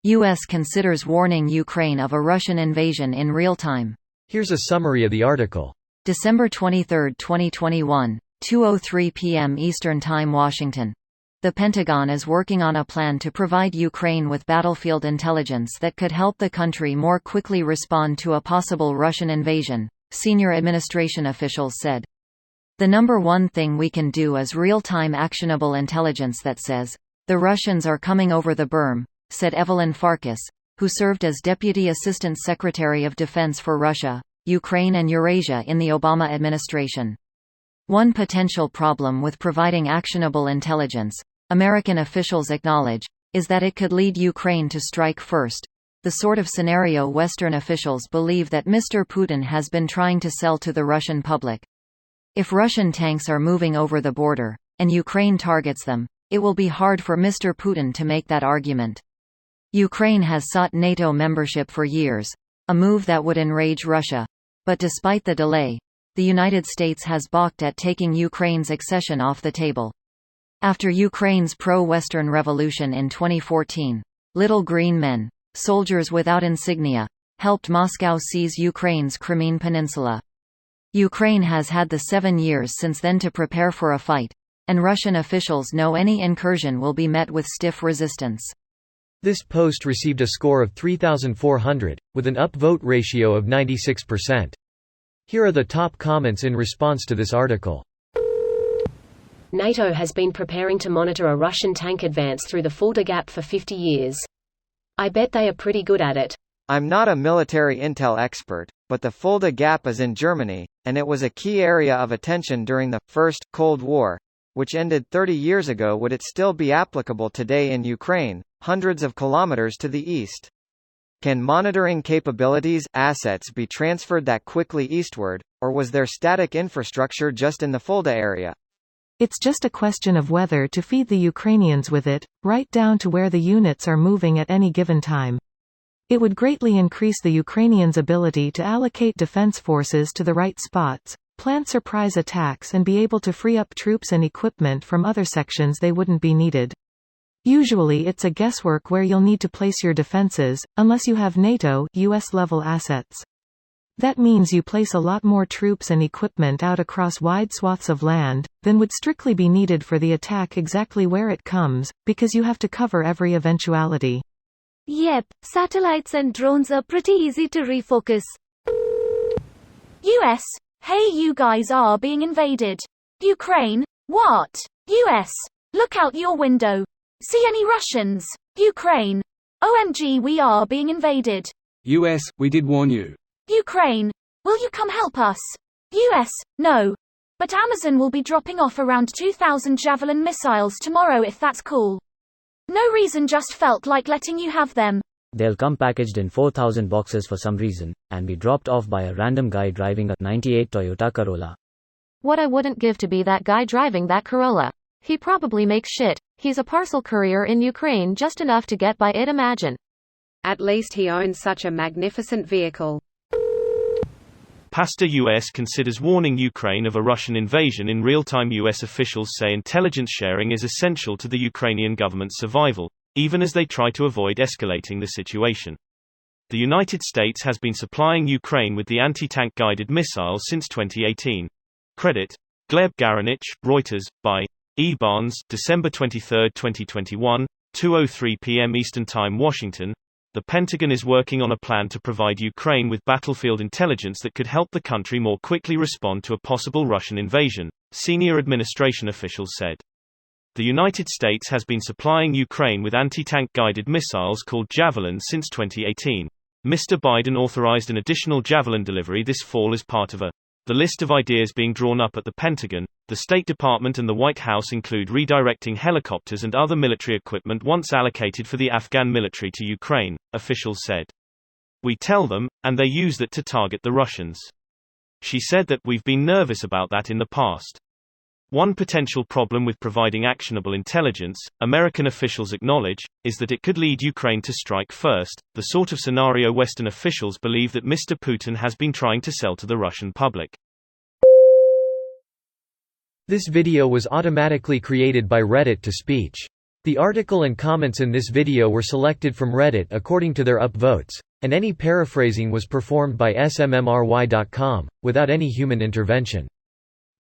U.S. considers warning Ukraine of a Russian invasion in real time. Here's a summary of the article. December 23, 2021, 2:03 p.m. Eastern Time, Washington. The Pentagon is working on a plan to provide Ukraine with battlefield intelligence that could help the country more quickly respond to a possible Russian invasion, senior administration officials said. The number one thing we can do is real-time actionable intelligence that says, "The Russians are coming over the berm," said Evelyn Farkas, who served as Deputy Assistant Secretary of Defense for Russia, Ukraine and Eurasia in the Obama administration. One potential problem with providing actionable intelligence, American officials acknowledge, is that it could lead Ukraine to strike first, the sort of scenario Western officials believe that Mr. Putin has been trying to sell to the Russian public. If Russian tanks are moving over the border, and Ukraine targets them, it will be hard for Mr. Putin to make that argument. Ukraine has sought NATO membership for years, a move that would enrage Russia. But despite the delay, the United States has balked at taking Ukraine's accession off the table. After Ukraine's pro-Western revolution in 2014, little green men, soldiers without insignia, helped Moscow seize Ukraine's Crimean Peninsula. Ukraine has had the 7 years since then to prepare for a fight, and Russian officials know any incursion will be met with stiff resistance. This post received a score of 3,400, with an upvote ratio of 96%. Here are the top comments in response to this article. NATO has been preparing to monitor a Russian tank advance through the Fulda Gap for 50 years. I bet they are pretty good at it. I'm not a military intel expert, but the Fulda Gap is in Germany, and it was a key area of attention during the First Cold War, which ended 30 years ago. Would it still be applicable today in Ukraine, hundreds of kilometers to the east? Can monitoring capabilities, assets be transferred that quickly eastward, or was there static infrastructure just in the Fulda area? It's just a question of whether to feed the Ukrainians with it, right down to where the units are moving at any given time. It would greatly increase the Ukrainians' ability to allocate defense forces to the right spots, plan surprise attacks and be able to free up troops and equipment from other sections they wouldn't be needed. Usually it's a guesswork where you'll need to place your defenses, unless you have NATO, US-level assets. That means you place a lot more troops and equipment out across wide swaths of land than would strictly be needed for the attack exactly where it comes, because you have to cover every eventuality. Yep, satellites and drones are pretty easy to refocus. US, hey, you guys are being invaded. Ukraine, what? US, look out your window. See any Russians? Ukraine, OMG, we are being invaded. US, we did warn you. Ukraine, will you come help us? US, no. But Amazon will be dropping off around 2,000 Javelin missiles tomorrow if that's cool. No reason, just felt like letting you have them. They'll come packaged in 4,000 boxes for some reason, and be dropped off by a random guy driving a 98 Toyota Corolla. What I wouldn't give to be that guy driving that Corolla. He probably makes shit. He's a parcel courier in Ukraine, just enough to get by it, imagine. At least he owns such a magnificent vehicle. Pastor U.S. considers warning Ukraine of a Russian invasion in real time. U.S. officials say intelligence sharing is essential to the Ukrainian government's survival, even as they try to avoid escalating the situation. The United States has been supplying Ukraine with the anti-tank guided missiles since 2018. Credit: Gleb Garanich, Reuters, by E. Barnes, December 23, 2021, 2:03 p.m. Eastern Time, Washington. The Pentagon is working on a plan to provide Ukraine with battlefield intelligence that could help the country more quickly respond to a possible Russian invasion, senior administration officials said. The United States has been supplying Ukraine with anti-tank guided missiles called Javelin since 2018. Mr. Biden authorized an additional Javelin delivery this fall as part of the list of ideas being drawn up at the Pentagon. The State Department and the White House include redirecting helicopters and other military equipment once allocated for the Afghan military to Ukraine, officials said. We tell them, and they use that to target the Russians. She said that we've been nervous about that in the past. One potential problem with providing actionable intelligence, American officials acknowledge, is that it could lead Ukraine to strike first, the sort of scenario Western officials believe that Mr. Putin has been trying to sell to the Russian public. This video was automatically created by Reddit to speech. The article and comments in this video were selected from Reddit according to their upvotes, and any paraphrasing was performed by smmry.com, without any human intervention.